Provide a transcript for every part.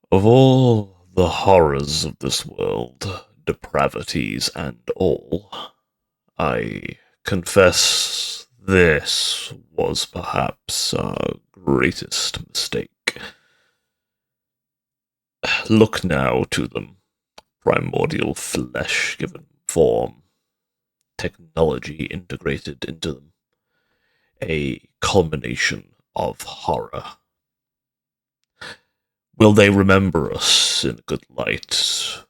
Of all the horrors of this world, depravities and all, I confess this was perhaps our greatest mistake. Look now to them, primordial flesh given form, technology integrated into them, a culmination of horror. Will they remember us in a good light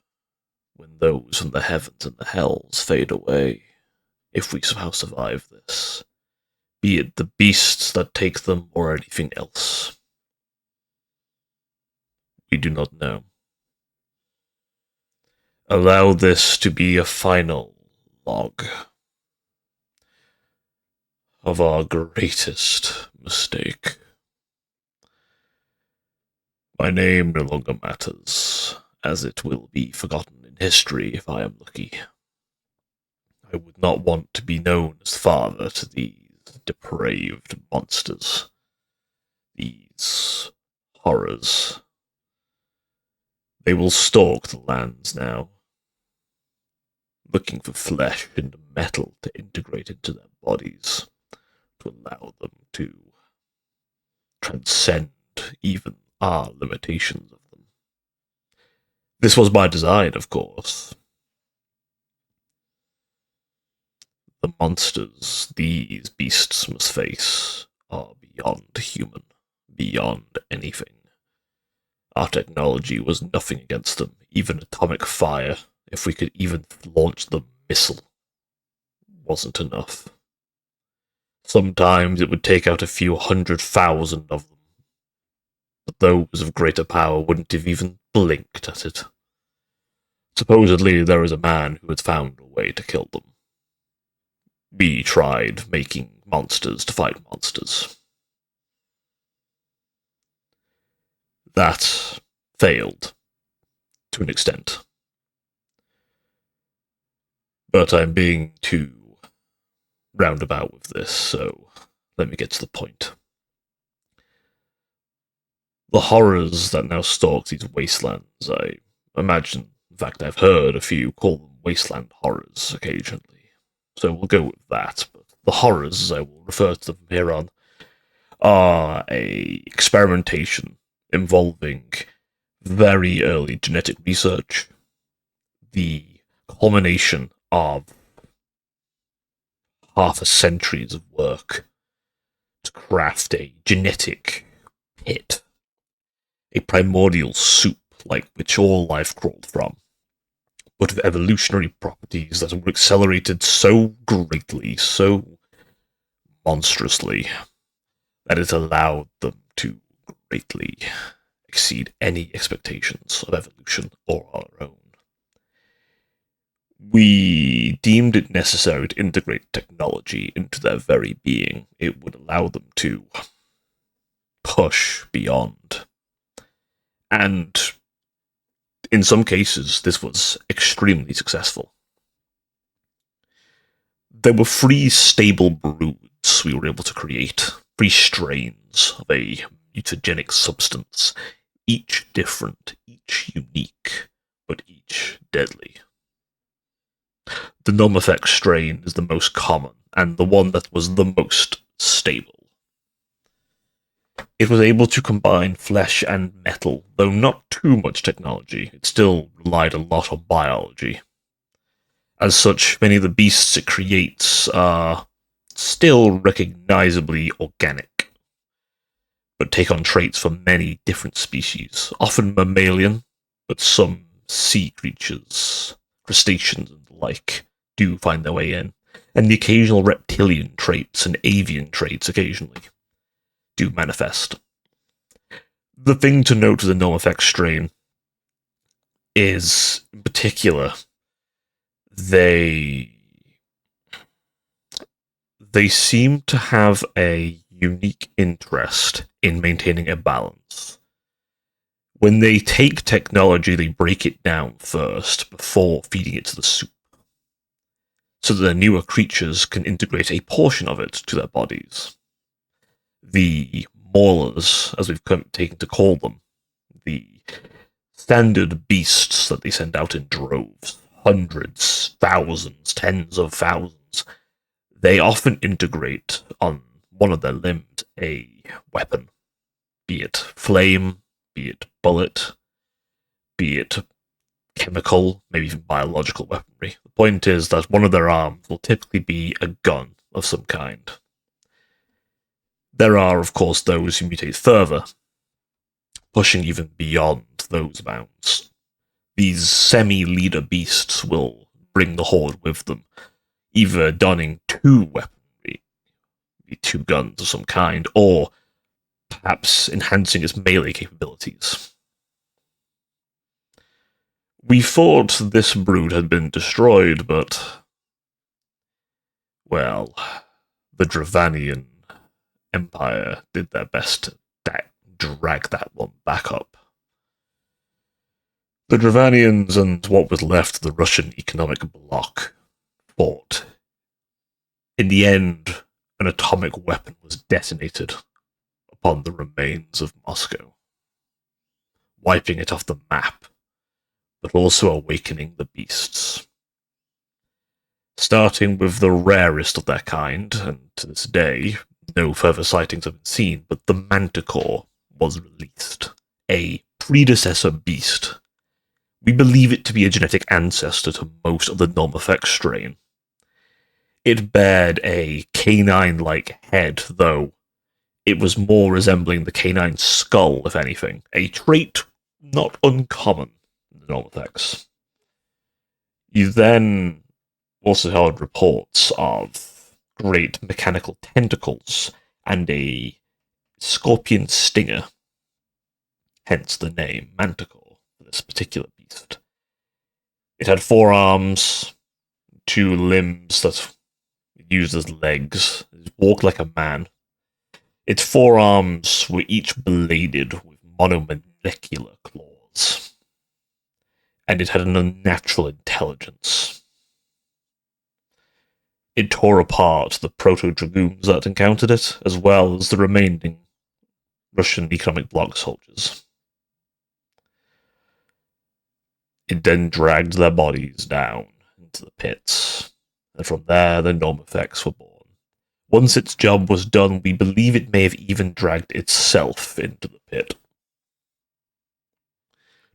when those from the heavens and the hells fade away, if we somehow survive this, be it the beasts that take them or anything else? We do not know. Allow this to be a final log of our greatest mistake. My name no longer matters, as it will be forgotten in history if I am lucky. I would not want to be known as father to these depraved monsters, these horrors. They will stalk the lands now, looking for flesh and metal to integrate into their bodies, to allow them to transcend even our limitations of them. This was by design, of course. The monsters these beasts must face are beyond human, beyond anything. Our technology was nothing against them, even atomic fire, if we could even launch the missile, wasn't enough. Sometimes it would take out a few 100,000 of them, but those of greater power wouldn't have even blinked at it. Supposedly there is a man who had found a way to kill them. We tried making monsters to fight monsters. That failed, to an extent. But I'm being too roundabout with this, so let me get to the point. The horrors that now stalk these wastelands, I imagine, in fact I've heard a few call them Wasteland Horrors occasionally, so we'll go with that. But the horrors, as I will refer to them from here on, are a experimentation involving very early genetic research, the culmination of half a centuries of work to craft a genetic pit, a primordial soup like which all life crawled from, but with evolutionary properties that were accelerated so greatly, so monstrously, that it allowed them to greatly exceed any expectations of evolution or our own. We deemed it necessary to integrate technology into their very being. It would allow them to push beyond. And in some cases, this was extremely successful. There were three stable broods we were able to create, three strains of a mutagenic substance, each different, each unique, but each deadly. The Nomofex strain is the most common, and the one that was the most stable. It was able to combine flesh and metal, though not too much technology. It still relied a lot on biology. As such, many of the beasts it creates are still recognizably organic, but take on traits from many different species, often mammalian, but some sea creatures, crustaceans and the like, do find their way in, and the occasional reptilian traits and avian traits occasionally do manifest. The thing to note with the NoFX strain is, in particular, they seem to have a unique interest in maintaining a balance. When they take technology, they break it down first before feeding it to the soup, so that the newer creatures can integrate a portion of it to their bodies. The maulers, as we've taken to call them, the standard beasts that they send out in droves, hundreds, thousands, tens of thousands, they often integrate on one of their limbs a weapon, be it flame, be it bullet, be it chemical, maybe even biological weaponry. The point is that one of their arms will typically be a gun of some kind. There are, of course, those who mutate further, pushing even beyond those bounds. These semi-leader beasts will bring the horde with them, either donning two weaponry, two guns of some kind, or perhaps enhancing its melee capabilities. We thought this brood had been destroyed, but, well, the Dravanian Empire did their best to drag that one back up. The Dravanians and what was left of the Russian economic bloc fought. In the end, an atomic weapon was detonated upon the remains of Moscow, wiping it off the map, but also awakening the beasts. Starting with the rarest of their kind, and to this day, no further sightings have been seen, but the Manticore was released, a predecessor beast. We believe it to be a genetic ancestor to most of the Normofex strain. It bared a canine-like head, though it was more resembling the canine skull, if anything, a trait not uncommon in the Normofex. You then also heard reports of great mechanical tentacles and a scorpion stinger, hence the name Manticore for this particular beast. It had 4 arms, 2 limbs that it used as legs. It walked like a man. Its 4 arms were each bladed with monomolecular claws, and it had an unnatural intelligence. It tore apart the proto-dragoons that encountered it, as well as the remaining Russian economic bloc soldiers. It then dragged their bodies down into the pits, and from there the Normofex were born. Once its job was done, we believe it may have even dragged itself into the pit.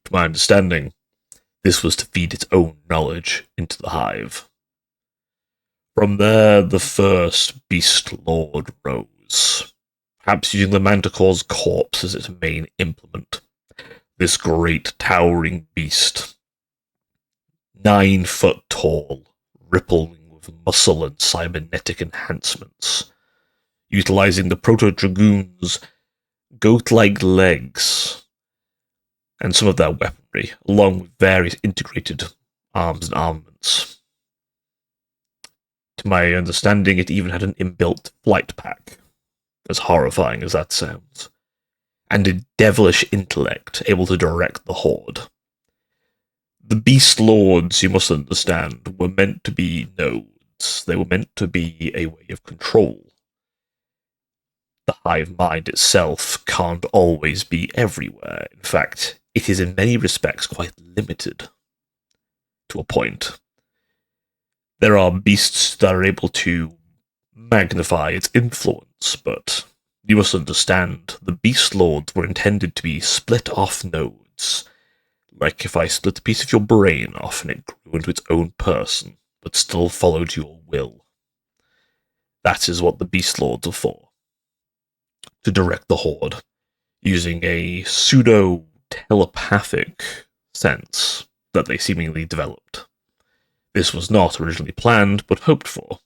To my understanding, this was to feed its own knowledge into the hive. From there, the first Beast Lord rose, perhaps using the Manticore's corpse as its main implement. This great towering beast, 9 foot tall, rippling with muscle and cybernetic enhancements, utilizing the Proto-Dragoon's goat-like legs and some of their weaponry, along with various integrated arms and armaments. To my understanding, it even had an inbuilt flight pack, as horrifying as that sounds, and a devilish intellect able to direct the horde. The Beast Lords, you must understand, were meant to be nodes. They were meant to be a way of control. The hive mind itself can't always be everywhere. In fact, it is in many respects quite limited. To a point. There are beasts that are able to magnify its influence, but you must understand, the Beast Lords were intended to be split-off nodes. Like if I split a piece of your brain off and it grew into its own person, but still followed your will. That is what the Beast Lords are for. To direct the horde, using a pseudo-telepathic sense that they seemingly developed. This was not originally planned, but hoped for.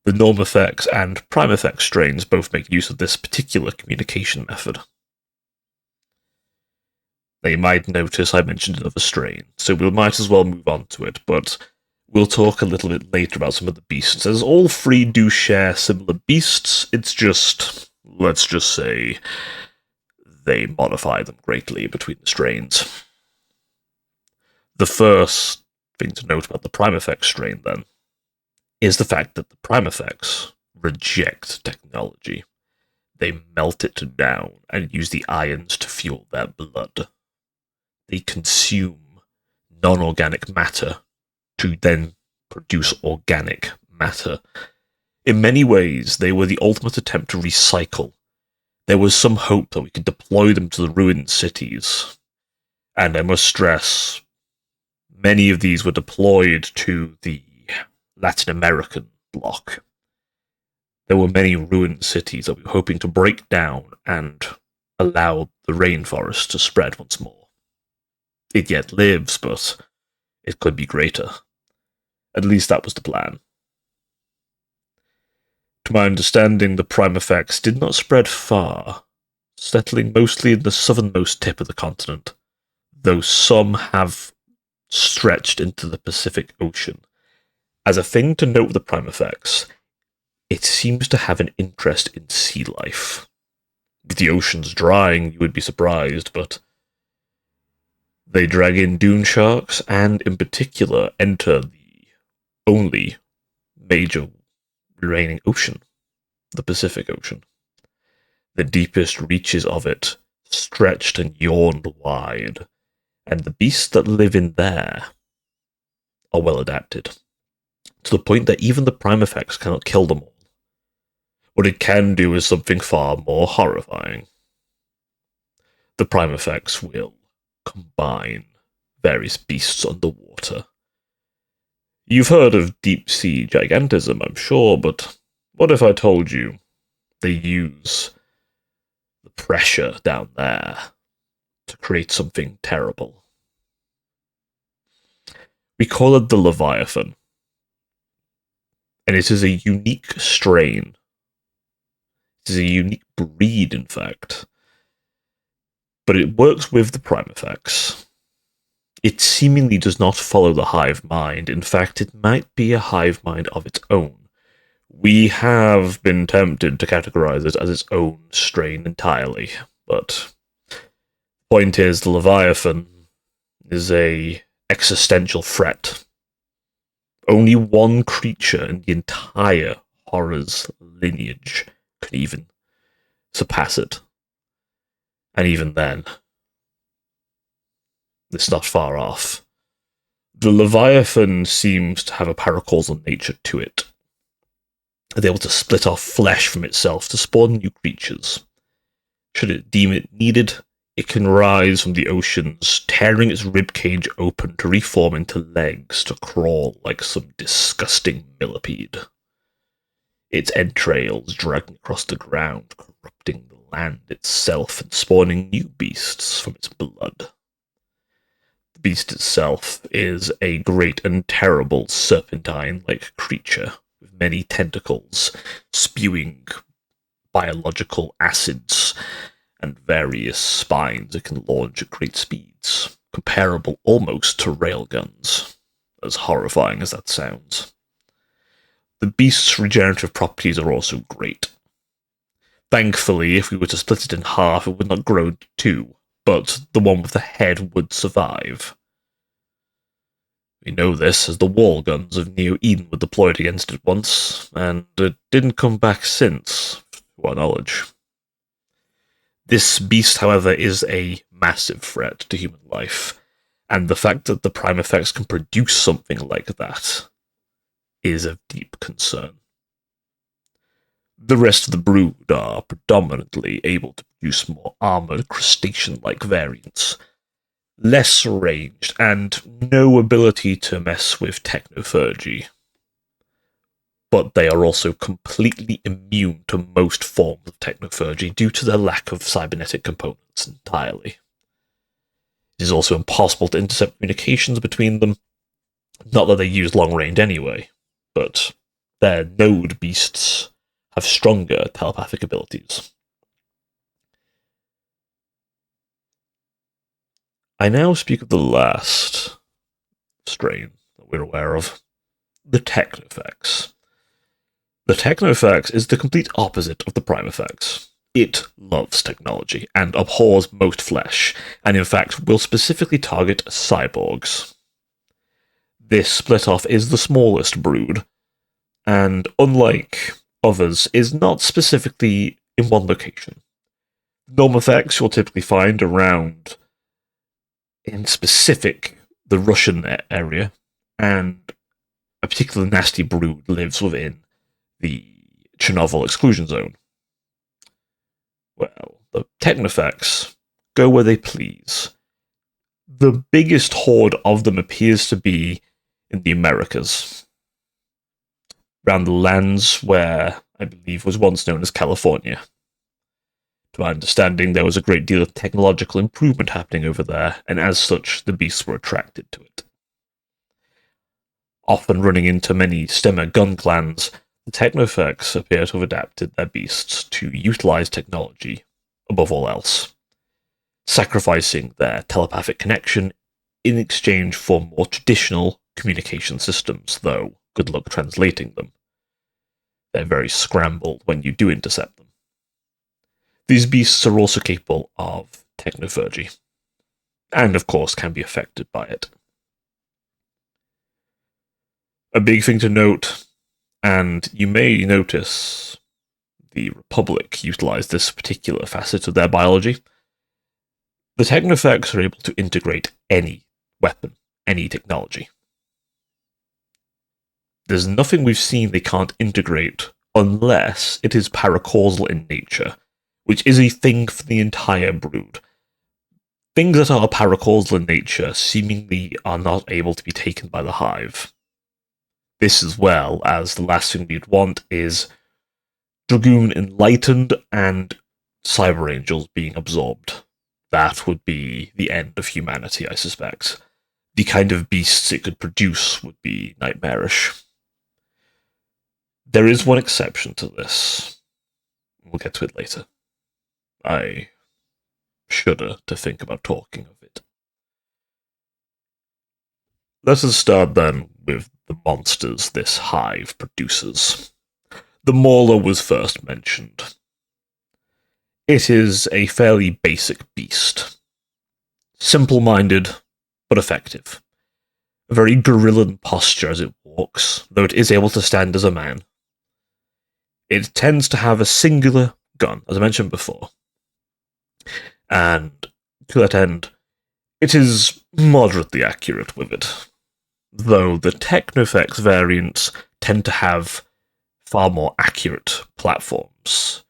The Normofex and Primefex strains both make use of this particular communication method. Now you might notice I mentioned another strain, so we might as well move on to it, but we'll talk a little bit later about some of the beasts. As all 3 do share similar beasts, it's just, let's just say, they modify them greatly between the strains. The first thing to note about the Primefex strain, then, is the fact that the Primefex reject technology. They melt it down and use the ions to fuel their blood. they consume non-organic matter to then produce organic matter. In many ways, they were the ultimate attempt to recycle. There was some hope that we could deploy them to the ruined cities. And I must stress, many of these were deployed to the Latin American bloc. There were many ruined cities that we were hoping to break down and allow the rainforest to spread once more. It yet lives, but it could be greater. At least that was the plan. To my understanding, the prime effects did not spread far, settling mostly in the southernmost tip of the continent, though some have stretched into the Pacific Ocean. As a thing to note with the prime effects, it seems to have an interest in sea life. With the oceans drying, you would be surprised, but they drag in dune sharks and, in particular, enter the only major remaining ocean, the Pacific Ocean. The deepest reaches of it stretched and yawned wide, and the beasts that live in there are well adapted, to the point that even the prime effects cannot kill them all. What it can do is something far more horrifying. The prime effects will combine various beasts underwater. You've heard of deep-sea gigantism, I'm sure, but what if I told you they use the pressure down there to create something terrible? We call it the Leviathan, and it is a unique strain. It is a unique breed, in fact, but it works with the prime effects. It seemingly does not follow the hive mind. In fact, it might be a hive mind of its own. We have been tempted to categorize it as its own strain entirely, but the point is, the Leviathan is a existential threat. Only one creature in the entire horror's lineage could even surpass it. And even then, it's not far off. The Leviathan seems to have a paracausal nature to it. It's able to split off flesh from itself to spawn new creatures. Should it deem it needed, it can rise from the oceans, tearing its ribcage open to reform into legs to crawl like some disgusting millipede. Its entrails dragging across the ground, corrupting the land itself and spawning new beasts from its blood. The beast itself is a great and terrible serpentine-like creature, with many tentacles, spewing biological acids, and various spines it can launch at great speeds, comparable almost to railguns, as horrifying as that sounds. The beast's regenerative properties are also great. Thankfully, if we were to split it in half, it would not grow two, but the one with the head would survive. We know this as the wall guns of Neo-Eden were deployed against it once, and it didn't come back since, to our knowledge. This beast, however, is a massive threat to human life, and the fact that the prime effects can produce something like that is of deep concern. The rest of the brood are predominantly able to produce more armoured, crustacean-like variants, less ranged, and no ability to mess with technophurgy. But they are also completely immune to most forms of technophurgy due to their lack of cybernetic components entirely. It is also impossible to intercept communications between them, not that they use long range anyway, but their node beasts have stronger telepathic abilities. I now speak of the last strain that we're aware of, the Technofex. The Technofex is the complete opposite of the Primefex. It loves technology and abhors most flesh, and in fact will specifically target cyborgs. This split-off is the smallest brood, and unlike others, is not specifically in one location. Normifex you'll typically find around in specific, the Russian area, and a particularly nasty brood lives within the Chernobyl exclusion zone. Well, the Technofex go where they please. The biggest horde of them appears to be in the Americas, around the lands where I believe was once known as California. To my understanding, there was a great deal of technological improvement happening over there, and as such, the beasts were attracted to it. Often running into many stemmer gun clans, the Technofex appear to have adapted their beasts to utilize technology above all else, sacrificing their telepathic connection in exchange for more traditional communication systems, though good luck translating them. They're very scrambled when you do intercept them. These beasts are also capable of technophagy, and of course can be affected by it. A big thing to note, and you may notice the Republic utilize this particular facet of their biology, the Technofex are able to integrate any weapon, any technology. There's nothing we've seen they can't integrate unless it is paracausal in nature, which is a thing for the entire brood. Things that are paracausal in nature seemingly are not able to be taken by the hive. This, as well as the last thing we'd want, is Dragoon Enlightened and Cyber Angels being absorbed. That would be the end of humanity, I suspect. The kind of beasts it could produce would be nightmarish. There is one exception to this. We'll get to it later. I shudder to think about talking of it. Let us start then with the monsters this hive produces. The Mauler was first mentioned. It is a fairly basic beast. Simple-minded, but effective. A very gorillan posture as it walks, though it is able to stand as a man. It tends to have a singular gun, as I mentioned before. And to that end, it is moderately accurate with it. Though the Technofex variants tend to have far more accurate platforms,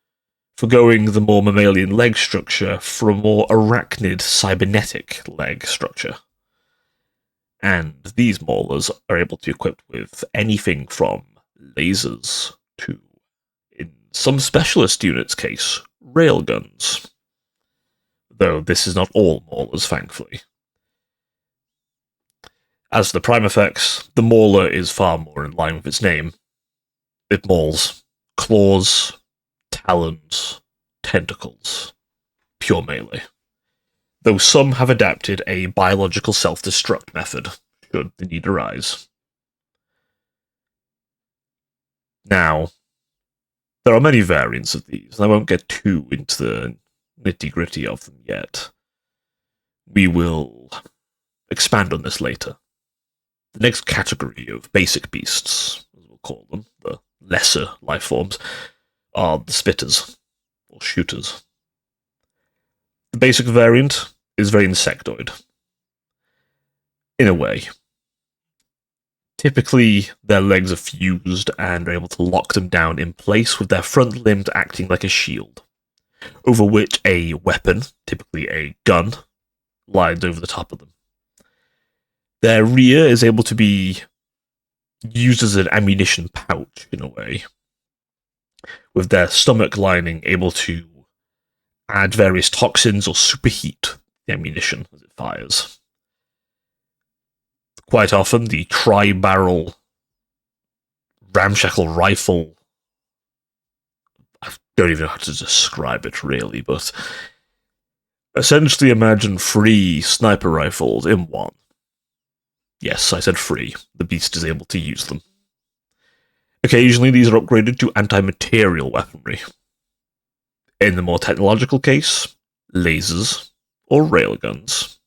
forgoing the more mammalian leg structure for a more arachnid cybernetic leg structure. And these maulers are able to be equipped with anything from lasers to, in some specialist units' case, railguns. Though this is not all maulers, thankfully. As for the prime effects, the mauler is far more in line with its name. It mauls claws, talons, tentacles. Pure melee. Though some have adapted a biological self-destruct method, should the need arise. Now, there are many variants of these, and I won't get too into the nitty-gritty of them yet. We will expand on this later. The next category of basic beasts, as we'll call them, the lesser life forms, are the spitters, or shooters. The basic variant is very insectoid. In a way. Typically, their legs are fused and are able to lock them down in place with their front limbs acting like a shield, over which a weapon, typically a gun, lies over the top of them. Their rear is able to be used as an ammunition pouch, in a way, with their stomach lining able to add various toxins or superheat the ammunition as it fires. Quite often, the tri-barrel ramshackle rifle, I don't even know how to describe it really, but essentially imagine 3 sniper rifles in one. Yes, I said 3. The beast is able to use them. Occasionally, these are upgraded to anti-material weaponry. In the more technological case, lasers, or railguns,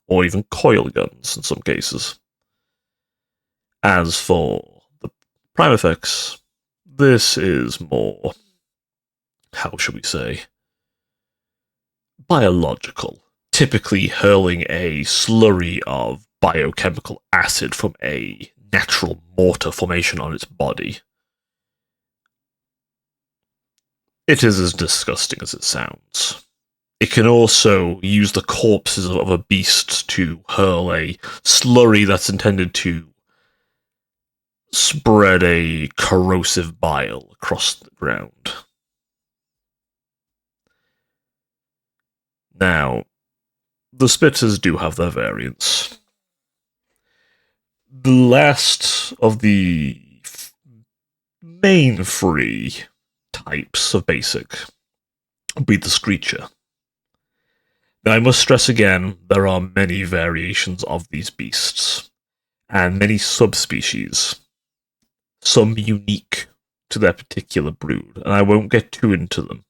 or even coil guns in some cases. As for the prime effects, this is more, how shall we say, biological, typically hurling a slurry of biochemical acid from a natural mortar formation on its body. It is as disgusting as it sounds. It can also use the corpses of other beasts to hurl a slurry that's intended to spread a corrosive bile across the ground. Now, the spitters do have their variants. The last of the main three types of basic would be the screecher. Now, I must stress again, there are many variations of these beasts, and many subspecies, some unique to their particular brood, and I won't get too into them.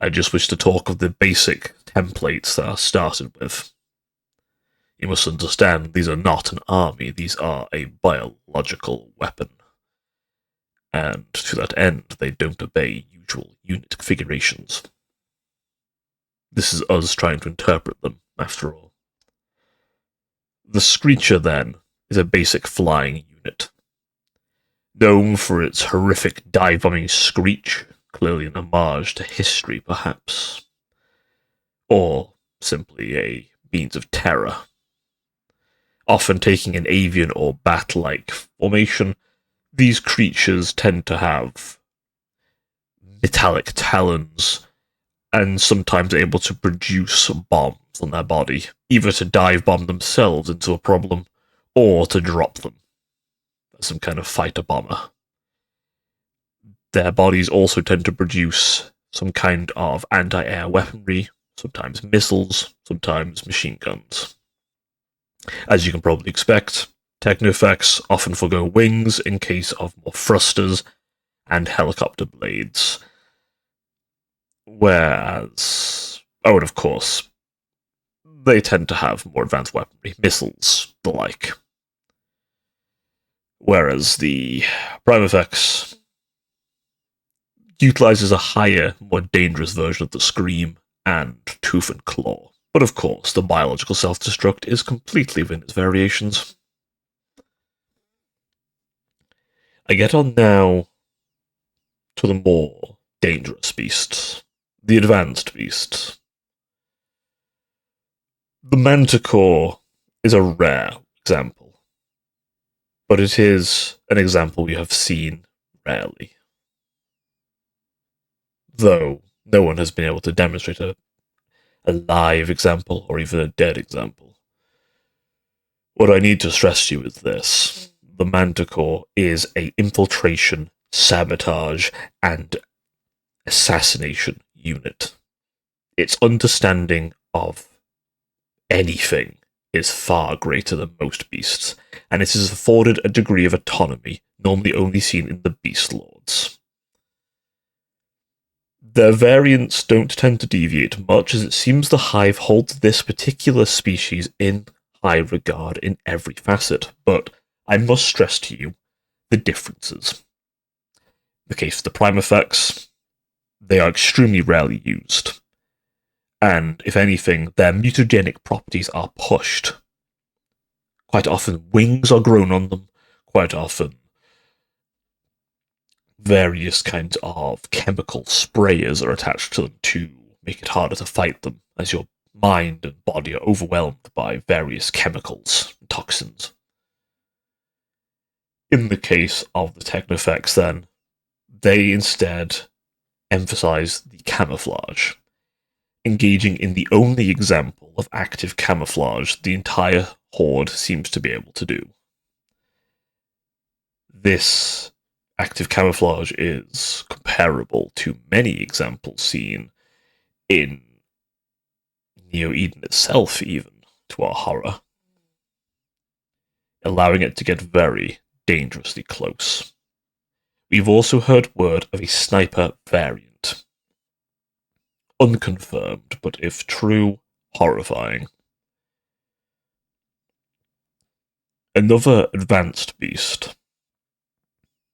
I just wish to talk of the basic templates that are started with. You must understand, these are not an army, these are a biological weapon. And to that end, they don't obey usual unit configurations. This is us trying to interpret them, after all. The Screecher, then, is a basic flying unit. Known for its horrific dive-bombing screech, clearly an homage to history, perhaps. Or simply a means of terror. Often taking an avian or bat-like formation, these creatures tend to have metallic talons and sometimes able to produce bombs on their body, either to dive bomb themselves into a problem or to drop them as some kind of fighter bomber. Their bodies also tend to produce some kind of anti-air weaponry, sometimes missiles, sometimes machine guns. As you can probably expect, Technofex often forgo wings in case of more thrusters and helicopter blades. Whereas, and of course, they tend to have more advanced weaponry, missiles, the like. Whereas the Primefex utilizes a higher, more dangerous version of the Scream and Tooth and Claw. But of course, the biological self-destruct is completely within its variations. I get on now to the more dangerous beasts, the advanced beasts. The Manticore is a rare example, but it is an example we have seen rarely. Though no one has been able to demonstrate a live example or even a dead example. What I need to stress to you is this. The Manticore is an infiltration, sabotage, and assassination unit. Its understanding of anything is far greater than most beasts, and it is afforded a degree of autonomy normally only seen in the Beast Lords. Their variants don't tend to deviate much, as it seems the Hive holds this particular species in high regard in every facet, but I must stress to you the differences. In the case of the Primefex, they are extremely rarely used, and if anything, their mutagenic properties are pushed. Quite often, wings are grown on them, quite often, various kinds of chemical sprayers are attached to them to make it harder to fight them, as your mind and body are overwhelmed by various chemicals and toxins. In the case of the Technofex, then, they instead emphasize the camouflage, engaging in the only example of active camouflage the entire horde seems to be able to do. This active camouflage is comparable to many examples seen in Neo-Eden itself, even, to our horror, allowing it to get very dangerously close. We've also heard word of a sniper variant. Unconfirmed, but if true, horrifying. Another advanced beast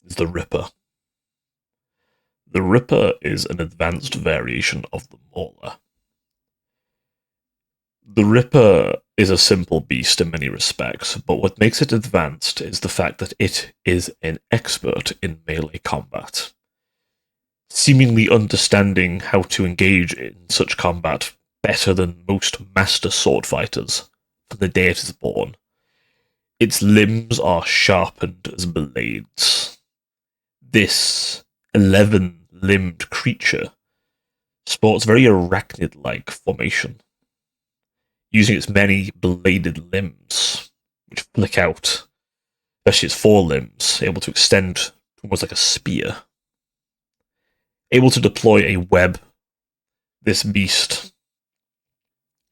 is the Ripper. The Ripper is an advanced variation of the Mauler. The Ripper is a simple beast in many respects, but what makes it advanced is the fact that it is an expert in melee combat, seemingly understanding how to engage in such combat better than most master sword fighters from the day it is born. Its limbs are sharpened as blades. This 11-limbed creature sports very arachnid-like formation, using its many bladed limbs, which flick out, especially its forelimbs, able to extend almost like a spear. Able to deploy a web, this beast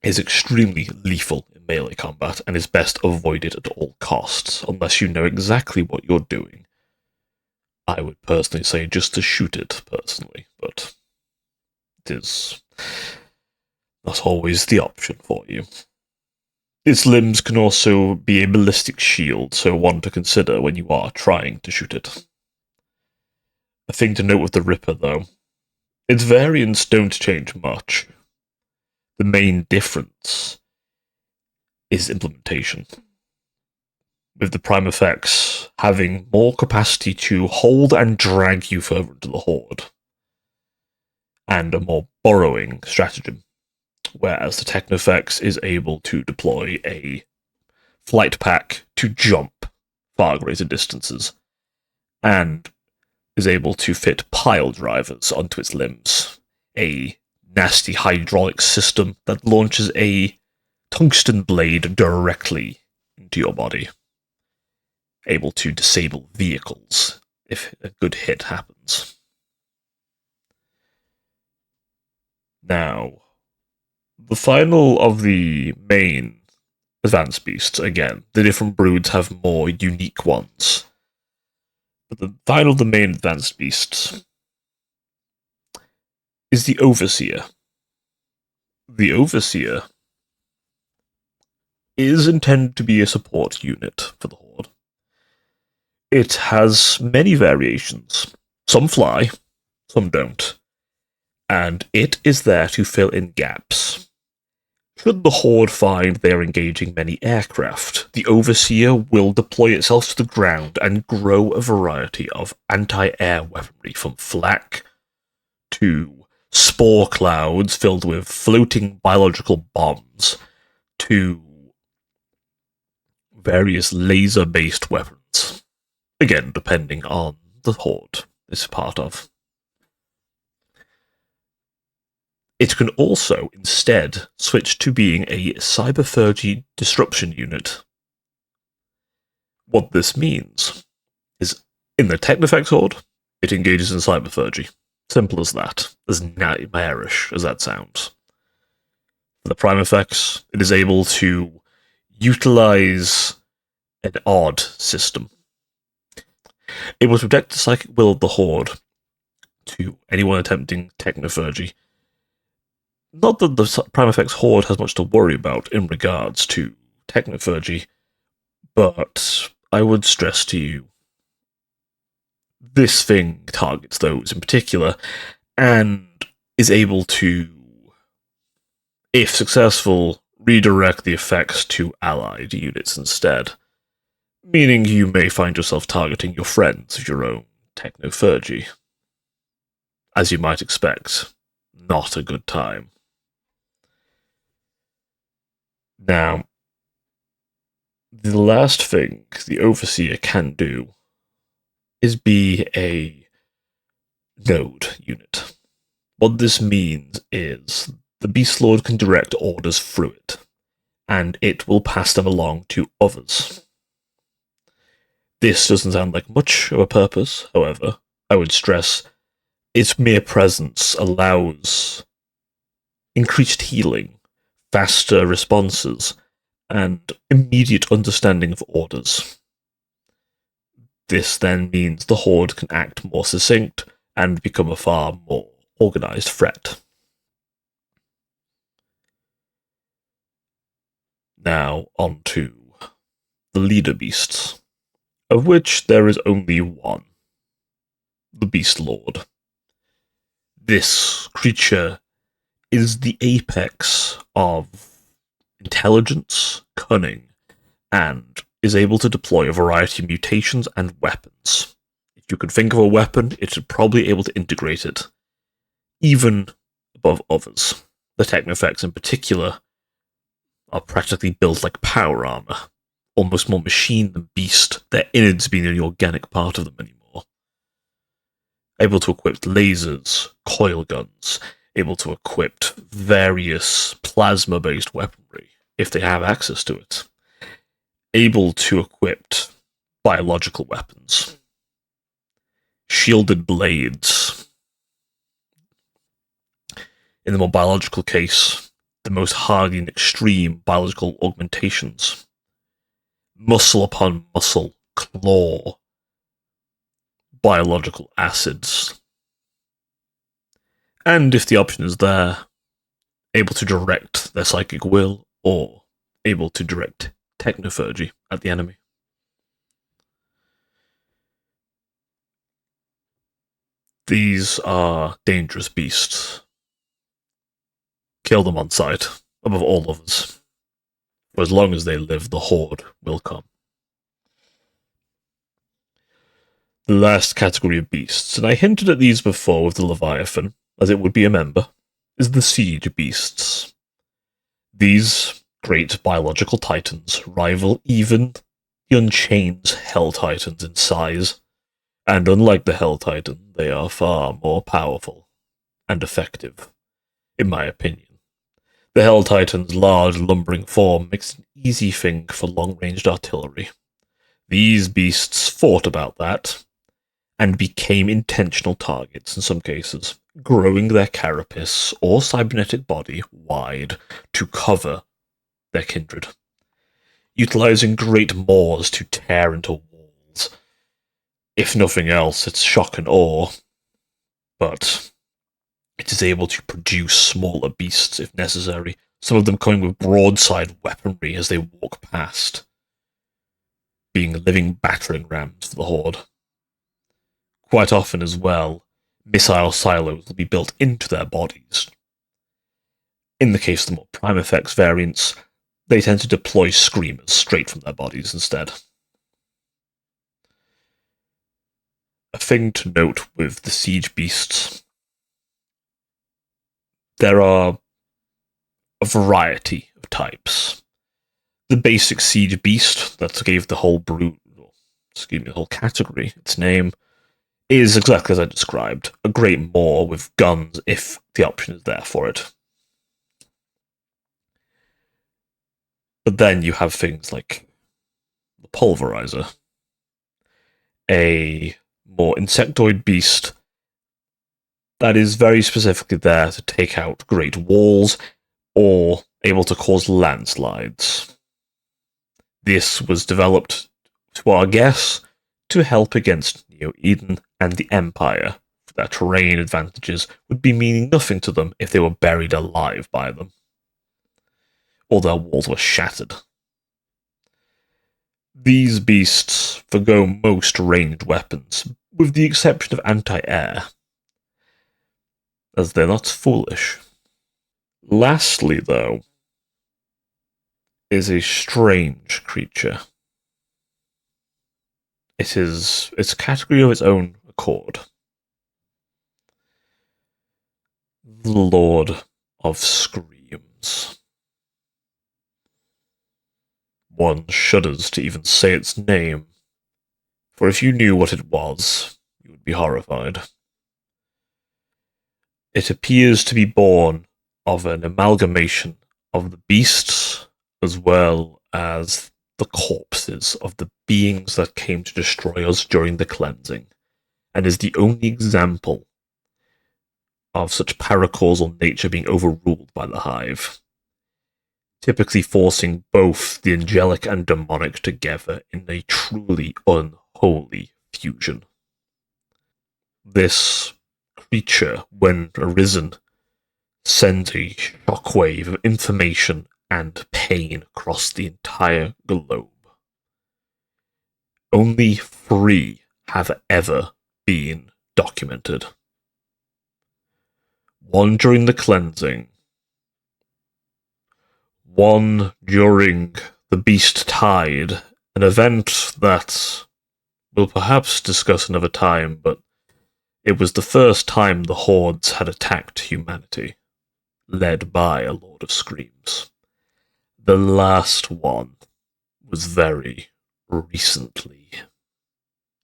is extremely lethal in melee combat and is best avoided at all costs, unless you know exactly what you're doing. I would personally say just to shoot it, personally, but it is not always the option for you. Its limbs can also be a ballistic shield, so one to consider when you are trying to shoot it. A thing to note with the Ripper, though, its variants don't change much. The main difference is implementation, with the prime effects having more capacity to hold and drag you further into the Horde, and a more borrowing stratagem, whereas the Technofex is able to deploy a flight pack to jump far greater distances, and is able to fit pile drivers onto its limbs, a nasty hydraulic system that launches a tungsten blade directly into your body, able to disable vehicles if a good hit happens. Now, the final of the main advanced beasts, again, the different broods have more unique ones. But the final of the main advanced beasts is the Overseer. The Overseer is intended to be a support unit for the Horde. It has many variations. Some fly, some don't. And it is there to fill in gaps. Should the Horde find they are engaging many aircraft, the Overseer will deploy itself to the ground and grow a variety of anti-air weaponry, from flak to spore clouds filled with floating biological bombs to various laser-based weapons. Again, depending on the Horde it's part of. It can also, instead, switch to being a cyberpurgy disruption unit. What this means is, in the Technofex Horde, it engages in cyberpurgy. Simple as that. As nightmarish as that sounds. For the Prime Effects, it is able to utilize an odd system. It will protect the psychic will of the Horde to anyone attempting technophagy. Not that the Prime Effects Horde has much to worry about in regards to technophagy, but I would stress to you, this thing targets those in particular, and is able to, if successful, redirect the effects to allied units instead, meaning you may find yourself targeting your friends of your own technophagy. As you might expect, not a good time. Now, the last thing the Overseer can do is be a node unit. What this means is the Beast Lord can direct orders through it, and it will pass them along to others. This doesn't sound like much of a purpose, however, I would stress its mere presence allows increased healing, faster responses, and immediate understanding of orders. This then means the Horde can act more succinct and become a far more organized threat. Now on to the leader beasts, of which there is only one, the Beast Lord. This creature is the apex of intelligence, cunning, and is able to deploy a variety of mutations and weapons. If you could think of a weapon, it is probably able to integrate it, even above others. The Technofex in particular are practically built like power armor, almost more machine than beast, their innards being the organic part of them anymore. Able to equip lasers, coil guns, able to equip various plasma-based weaponry, if they have access to it. Able to equip biological weapons, shielded blades. In the more biological case, the most hardy and extreme biological augmentations. Muscle upon muscle, claw, biological acids. And if the option is there, able to direct their psychic will, or able to direct technophagy at the enemy. These are dangerous beasts. Kill them on sight, above all others. For as long as they live, the Horde will come. The last category of beasts, and I hinted at these before with the Leviathan, as it would be a member, is the Siege Beasts. These great biological titans rival even the Unchained's Hell Titans in size, and unlike the Hell Titan, they are far more powerful and effective, in my opinion. The Hell Titan's large, lumbering form makes it an easy thing for long-ranged artillery. These beasts fought about that, and became intentional targets in some cases, growing their carapace or cybernetic body wide to cover their kindred, utilizing great maws to tear into walls. If nothing else, it's shock and awe, but it is able to produce smaller beasts if necessary, some of them coming with broadside weaponry as they walk past, being living battering rams for the Horde. Quite often as well, missile silos will be built into their bodies. In the case of the more Prime Effects variants, they tend to deploy screamers straight from their bodies instead. A thing to note with the Siege Beasts, there are a variety of types. The basic Siege Beast that gave the whole the whole category its name, is exactly as I described, a great maw with guns if the option is there for it. But then you have things like the Pulverizer, a more insectoid beast that is very specifically there to take out great walls or able to cause landslides. This was developed, to our guess, to help against Neo-Eden and the Empire. Their terrain advantages would be meaning nothing to them if they were buried alive by them, or their walls were shattered. These beasts forgo most ranged weapons, with the exception of anti-air, as they're not foolish. Lastly, though, is a strange creature. It's a category of its own accord. The Lord of Screams. One shudders to even say its name, for if you knew what it was, you would be horrified. It appears to be born of an amalgamation of the beasts as well as the corpses of the beings that came to destroy us during the cleansing, and is the only example of such paracausal nature being overruled by the Hive, typically forcing both the angelic and demonic together in a truly unholy fusion. This creature, when arisen, sends a shockwave of information and pain across the entire globe. Only 3 have ever been documented. One during the cleansing, One during the Beast Tide, an event that we'll perhaps discuss another time, but it was the first time the Hordes had attacked humanity, led by a Lord of Screams. The last one was very recently,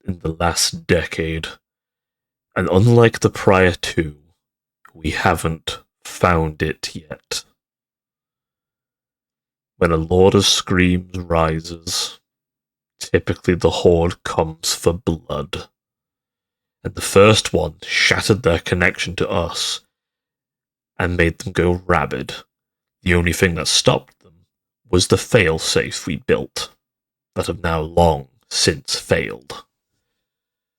in the last decade, and unlike the prior two, we haven't found it yet. When a Lord of Screams rises, typically the Horde comes for blood. And the first one shattered their connection to us and made them go rabid. The only thing that stopped them was the fail-safe we built, that have now long since failed.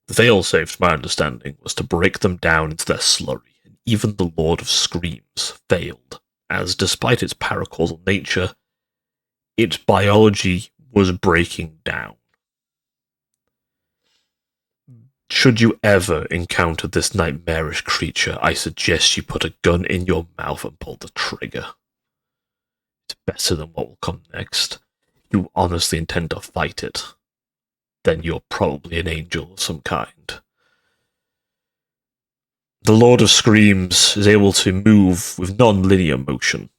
The fail-safe, to my understanding, was to break them down into their slurry, and even the Lord of Screams failed, as despite its paracausal nature, its biology was breaking down. Should you ever encounter this nightmarish creature, I suggest you put a gun in your mouth and pull the trigger. It's better than what will come next. If you honestly intend to fight it, then you're probably an angel of some kind. The Lord of Screams is able to move with non-linear motion,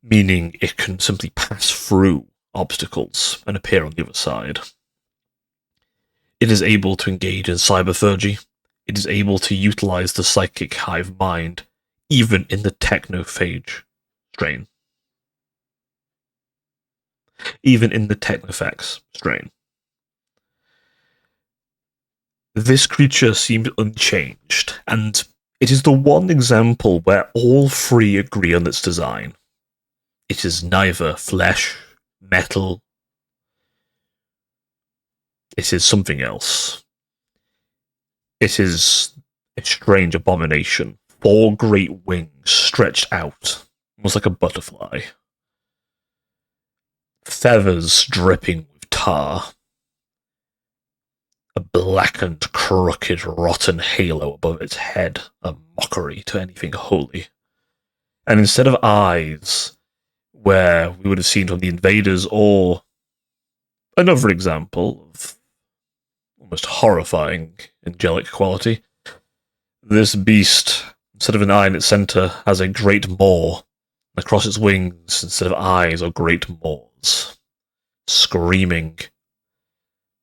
meaning it can simply pass through obstacles and appear on the other side. It is able to engage in cyberphagy. It is able to utilize the psychic hive mind, even in the technophage strain. Even in the technophax strain. This creature seems unchanged, and it is the one example where all three agree on its design. It is neither flesh, metal. It is something else. It is a strange abomination. 4 great wings stretched out, almost like a butterfly. Feathers dripping with tar. A blackened, crooked, rotten halo above its head, a mockery to anything holy. And instead of eyes, where we would have seen from the invaders, or another example of almost horrifying angelic quality, this beast, instead of an eye in its center, has a great maw. Across its wings, instead of eyes, are great maws, screaming,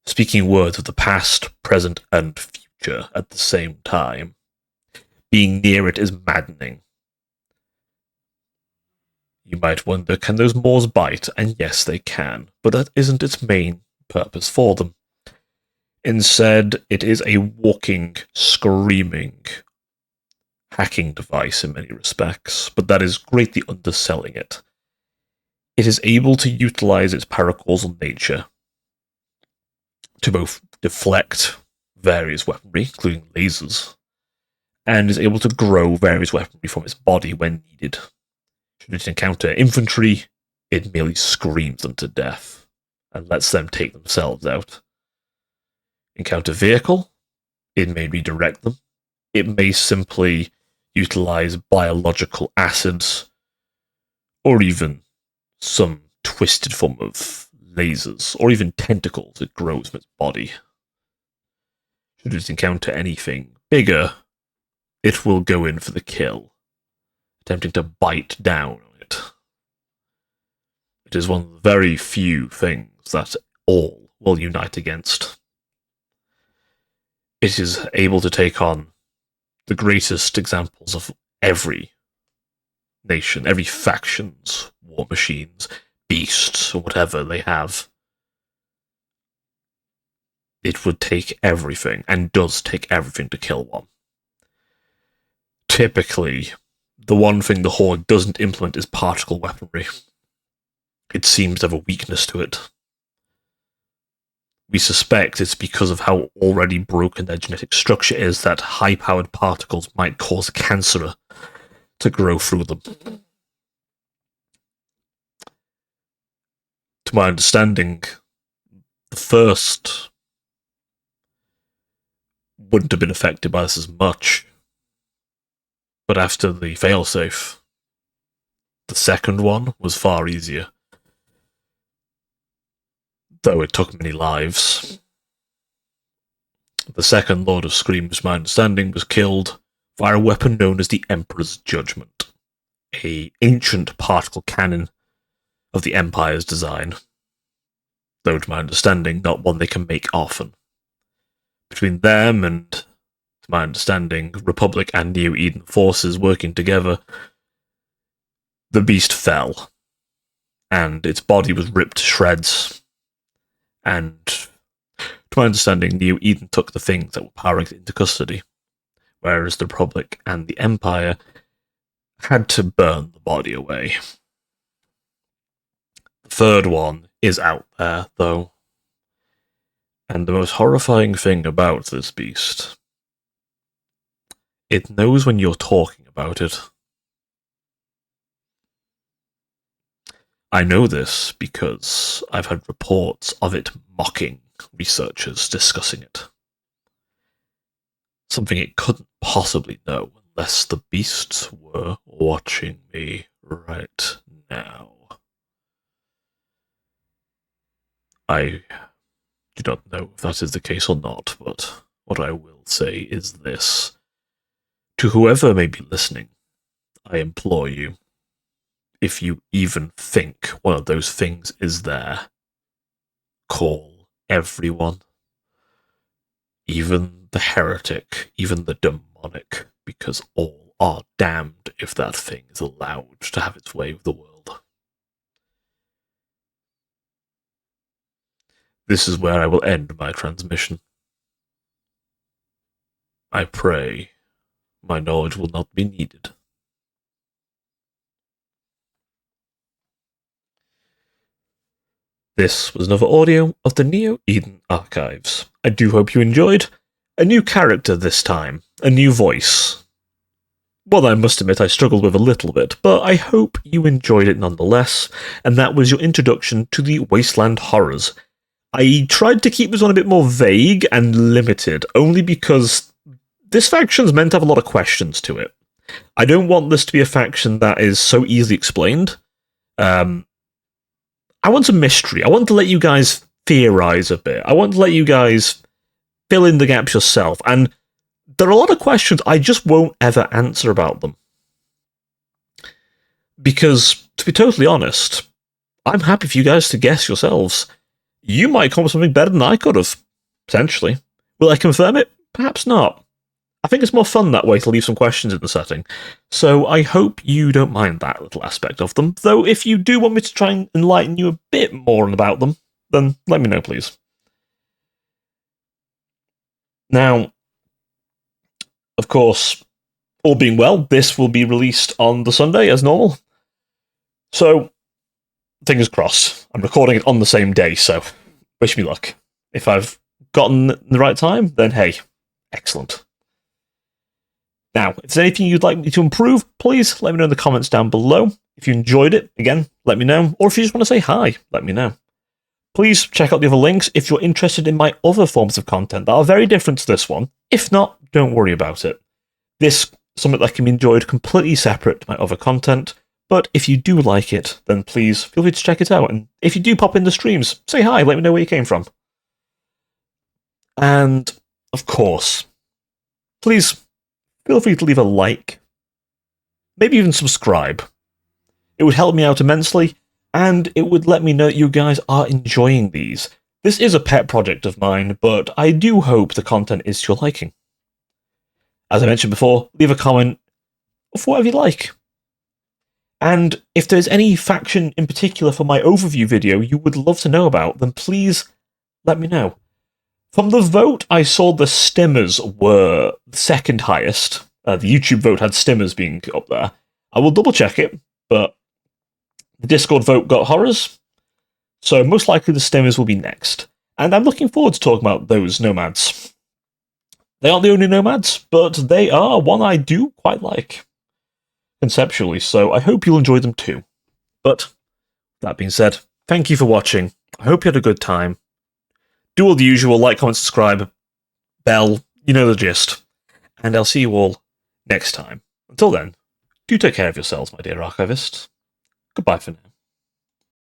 speaking words of the past, present, and future at the same time. Being near it is maddening. You might wonder, can those maws bite? And yes, they can, but that isn't its main purpose for them. Instead, it is a walking, screaming, hacking device in many respects, but that is greatly underselling it. It is able to utilize its paracausal nature to both deflect various weaponry, including lasers, and is able to grow various weaponry from its body when needed. Should it encounter infantry, it merely screams them to death and lets them take themselves out. Encounter vehicle, it may redirect them. It may simply utilize biological acids, or even some twisted form of lasers, or even tentacles it grows from its body. Should it encounter anything bigger, it will go in for the kill, attempting to bite down on it. It is one of the very few things that all will unite against. It is able to take on the greatest examples of every nation, every faction's war machines, beasts, or whatever they have. It would take everything, and does take everything to kill one. Typically, the one thing the Horde doesn't implement is particle weaponry. It seems to have a weakness to it. We suspect it's because of how already broken their genetic structure is that high-powered particles might cause cancer to grow through them. To my understanding, the first wouldn't have been affected by this as much, but after the failsafe, The second one was far easier, though it took many lives. The second Lord of Screams, my understanding, was killed via a weapon known as the Emperor's Judgment, an ancient particle cannon of the Empire's design, though to my understanding, not one they can make often. Between them and, to my understanding, Republic and Neo-Eden forces working together, the beast fell, and its body was ripped to shreds, and, to my understanding, Neo-Eden took the things that were powering it into custody, whereas the Republic and the Empire had to burn the body away. The third one is out there, though. And the most horrifying thing about this beast, it knows when you're talking about it. I know this because I've had reports of it mocking researchers discussing it. Something it couldn't possibly know unless the beasts were watching me right now. I do not know if that is the case or not, but what I will say is this. To whoever may be listening, I implore you, if you even think one of those things is there, call everyone. Even the heretic, even the demonic, because all are damned if that thing is allowed to have its way with the world. This is where I will end my transmission. I pray my knowledge will not be needed. This was another audio of the Neo-Eden Archives. I do hope you enjoyed. A new character this time, a new voice. Well, I must admit I struggled with a little bit, but I hope you enjoyed it nonetheless, and that was your introduction to the Wasteland Horrors. I tried to keep this one a bit more vague and limited, only because this faction's meant to have a lot of questions to it. I don't want this to be a faction that is so easily explained. I want some mystery. I want to let you guys theorize a bit. I want to let you guys fill in the gaps yourself. And there are a lot of questions I just won't ever answer about them. Because, to be totally honest, I'm happy for you guys to guess yourselves. You might come up with something better than I could have, potentially. Will I confirm it? Perhaps not. I think it's more fun that way to leave some questions in the setting. So I hope you don't mind that little aspect of them. Though if you do want me to try and enlighten you a bit more about them, then let me know, please. Now, of course, all being well, this will be released on the Sunday as normal. So, fingers crossed. I'm recording it on the same day, so wish me luck. If I've gotten the right time, then hey, excellent. Now, if there's anything you'd like me to improve, please let me know in the comments down below. If you enjoyed it, again, let me know. Or if you just want to say hi, let me know. Please check out the other links if you're interested in my other forms of content that are very different to this one. If not, don't worry about it. This is something that can be enjoyed completely separate to my other content, but if you do like it, then please feel free to check it out. And if you do pop in the streams, say hi, let me know where you came from. And, of course, please feel free to leave a like, maybe even subscribe. It would help me out immensely, and it would let me know that you guys are enjoying these. This is a pet project of mine, but I do hope the content is to your liking. As I mentioned before, leave a comment of whatever you like. And if there's any faction in particular for my overview video you would love to know about, then please let me know. From the vote, I saw the stimmers were the second highest. The YouTube vote had stimmers being up there. I will double check it, but the Discord vote got horrors, so most likely the stimmers will be next. And I'm looking forward to talking about those nomads. They aren't the only nomads, but they are one I do quite like, conceptually, so I hope you'll enjoy them too. But, that being said, thank you for watching. I hope you had a good time. Do all the usual, like, comment, subscribe, bell, you know the gist. And I'll see you all next time. Until then, do take care of yourselves, my dear archivists. Goodbye for now.